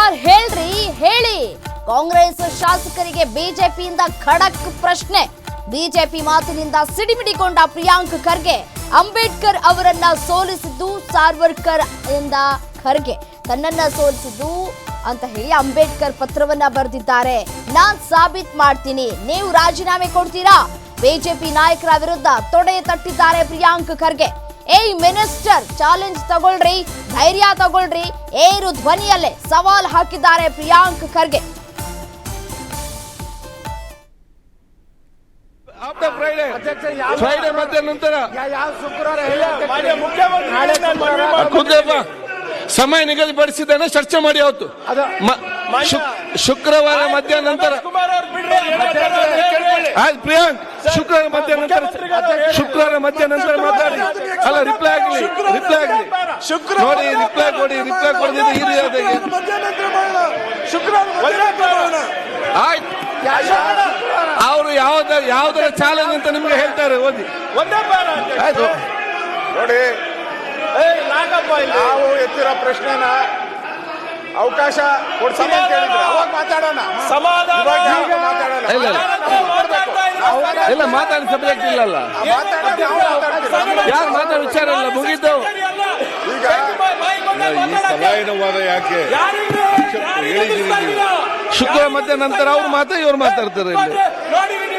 ಕುಮಾರ್ ಹೇಳ್ರಿ ಹೇಳಿ. ಕಾಂಗ್ರೆಸ್ ಶಾಸಕರಿಗೆ ಬಿಜೆಪಿಯಿಂದ ಖಡಕ್ ಪ್ರಶ್ನೆ. ಬಿಜೆಪಿ ಮಾತಿನಿಂದ ಸಿಡಿಮಿಡಿಗೊಂಡ ಪ್ರಿಯಾಂಕ್ ಖರ್ಗೆ ಅಂಬೇಡ್ಕರ್ ಅವರನ್ನ ಸೋಲಿಸಿದ್ದು ಸಾರ್ವರ್ಕರ್ ಎಂದ ಖರ್ಗೆ ತನ್ನನ್ನ ಸೋಲಿಸಿದ್ದು ಅಂತ ಹೇಳಿ ಅಂಬೇಡ್ಕರ್ ಪತ್ರವನ್ನ ಬರೆದಿದ್ದಾರೆ. ನಾನ್ ಸಾಬೀತ್ ಮಾಡ್ತೀನಿ, ನೀವು ರಾಜೀನಾಮೆ ಕೊಡ್ತೀರಾ? ಬಿಜೆಪಿ ನಾಯಕರ ವಿರುದ್ಧ ತೊಡೆ ತಟ್ಟಿದ್ದಾರೆ ಪ್ರಿಯಾಂಕ್ ಖರ್ಗೆ. ಏಯ್ ಮಿನಿಸ್ಟರ್, ಚಾಲೆಂಜ್ ತಗೊಳ್ರಿ, ಧೈರ್ಯ ತಗೊಳ್ರಿ, ಏರು ಧ್ವನಿಯಲ್ಲೇ ಸವಾಲ್ ಹಾಕಿದ್ದಾರೆ ಪ್ರಿಯಾಂಕ್ ಖರ್ಗೆ. ಫ್ರೈಡೆ ಮತ್ತೆ ನಂತರ ಸಮಯ ನಿಗದಿಪಡಿಸಿದ್ದೇನೆ, ಚರ್ಚೆ ಮಾಡಿ ಅವತ್ತು ಶುಕ್ರವಾರ ಮಧ್ಯಾಹ್ನ ನಂತರ. ಪ್ರಿಯಾಂಕ್, ಶುಕ್ರವಾರ ಮಧ್ಯಾಹ್ನ ನಂತರ ಮಾತಾಡಿ. ಅಲ್ಲ, ರಿಪ್ಲೈ ಆಗಲಿ ನೋಡಿ, ರಿಪ್ಲೈ ಕೊಡದಿದ್ದು ಆಯ್ತು. ಅವರು ಯಾವ್ದರ ಚಾಲೆಂಜ್ ಅಂತ ನಿಮ್ಗೆ ಹೇಳ್ತಾರೆ, ಓದಿ. ಆಯ್ತು ನೋಡಿ, ನಾವು ಎತ್ತಿರೋ ಪ್ರಶ್ನೆನ ಅವಕಾಶ ಕೊಡ್ತೀನಿ ಅಂತ ಹೇಳಿದ್ರು, ಅವಾಗ ಮಾತಾಡೋಣ. ಇಲ್ಲ, ಮಾತಾಡಿ ಸಬ್ಜೆಕ್ಟ್ ಇಲ್ಲಲ್ಲ, ಯಾರು ಮಾತಾಡೋ ವಿಚಾರ ಇಲ್ಲ, ಮುಗಿದ್ದು. ಈಗ ಸಮಾಯನವಾದ ಯಾಕೆ ಶುಕ್ರವಾರ ಮಧ್ಯಾಹ್ನ ನಂತರ ಅವ್ರು ಇವ್ರು ಮಾತಾಡ್ತಾರೆ. ಇಲ್ಲಿ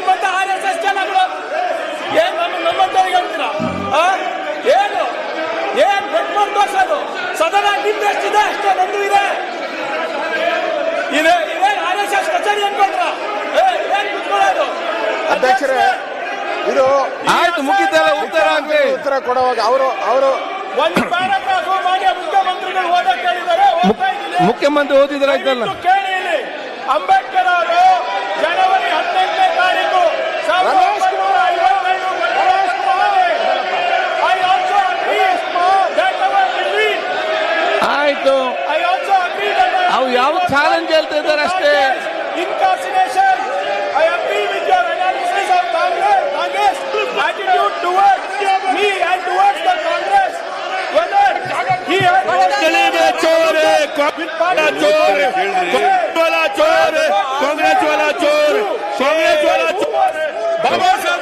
ಸದನ ನಿಂದೆಷ್ಟಿದೆ ಅಷ್ಟೇ ನಂದು ಇದೆ. RSS ಕಚೇರಿ ಅನ್ಕೊಂಡ್ರ ಅಧ್ಯಕ್ಷರೇ, ಇದು ಆಯ್ತು, ಮುಗಿದಲ್ಲ, ಉತ್ತರ ಕೊಡುವಾಗ ಅವರು ಒಂದು ಪ್ಯಾರಾಗ್ರಾಫ್ ಮಾಡಿ ಮುಖ್ಯಮಂತ್ರಿಗಳು ಓದಕ್ಕೆ ಹೇಳಿದ್ದಾರೆ. ಮುಖ್ಯಮಂತ್ರಿ ಓದಿದ್ರೆ ಆಯ್ತಲ್ಲ. ಕೇಳಿ, ಇಲ್ಲಿ ಅಂಬೇಡ್ಕರ್ ಅವರು ಜನವರಿ 18ನೇ ತಾರೀಕು ಆಯ್ತು. ಅವು ಯಾವ ಚಾಲೆಂಜ್ ಹೇಳ್ತಾ ಇದ್ದಾರೆ ಅಷ್ಟೇ. Incarceration. I agree with your analysis of Congress attitude towards me and towards the Congress. Whether he has चोर वाला चोर, कांग्रेस वाला चोर, कांग्रेस वाला चोर. बाबा साहब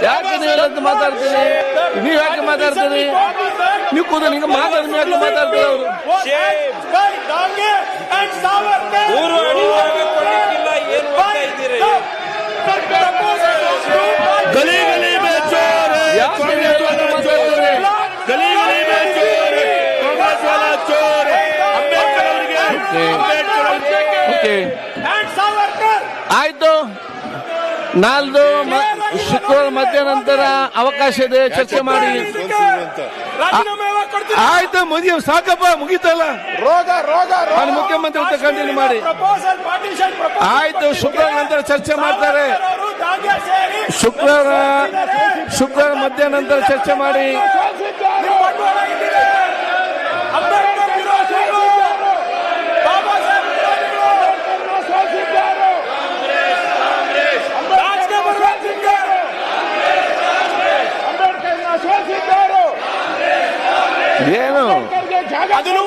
ಯಾಕೆ ನೀವೆಲ್ಲ ಮಾತಾಡ್ತೀನಿ? ನೀವ್ ಯಾಕೆ ಮಾತಾಡ್ತೀರಿ? ನೀವು ಕೂದಲು ಹಿಂಗ ಮಾತಾಡ್ತೀನಿ, ಯಾಕೆ ಮಾತಾಡ್ತೀರಿ? ಅವರು गली गली में चोर है, कांग्रेस वाला चोर है, गली गली में चोर है, कांग्रेस वाला चोर है. अंबेडकर ಆಯ್ತು. ನಾಲ್ದು ಶುಕ್ರವಾರ ಮಧ್ಯಾಹ್ನ ನಂತರ ಅವಕಾಶ ಇದೆ, ಚರ್ಚೆ ಮಾಡಿ. ಆಯ್ತು, ಸಾಕಪ್ಪ, ಮುಗೀತಲ್ಲ. ನಾನು ಮುಖ್ಯಮಂತ್ರಿ ಅಂತ ಕಂಟಿನ್ಯೂ ಮಾಡಿ. ಆಯ್ತು, ಶುಕ್ರವಾರ ನಂತರ ಚರ್ಚೆ ಮಾಡ್ತಾರೆ. ಶುಕ್ರವಾರ ಮಧ್ಯಾಹ್ನ ನಂತರ ಚರ್ಚೆ ಮಾಡಿ. ಏನು ಅದನ್ನು